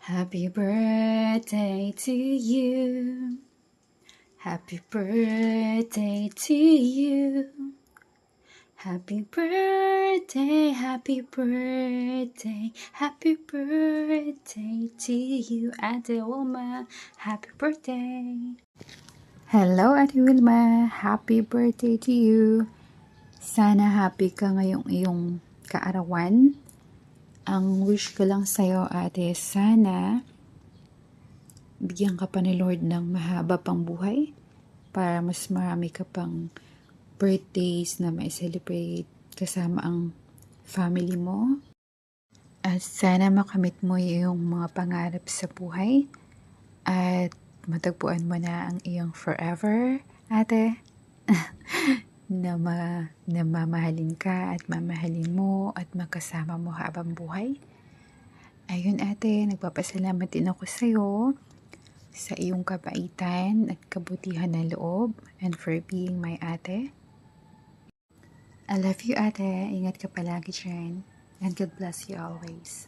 Happy birthday to you. Happy birthday to you. Happy birthday, happy birthday, happy birthday to you, Ate Wilma. Happy birthday. Hello, Ate Wilma. Happy birthday to you. Sana happy ka ngayong iyong kaarawan. Ang wish ko lang sa'yo, ate, sana bigyan ka pa ni Lord ng mahaba pang buhay para mas marami ka pang birthdays na may celebrate kasama ang family mo. At sana makamit mo yung mga pangarap sa buhay at matagpuan mo na ang iyong forever, ate. na mamahalin ka at mamahalin mo at makasama mo habang buhay. Ayun ate, nagpapasalamat din ako sa'yo sa iyong kabaitan at kabutihan ng loob and for being my ate. I love you ate, ingat ka palagi dyan and God bless you always.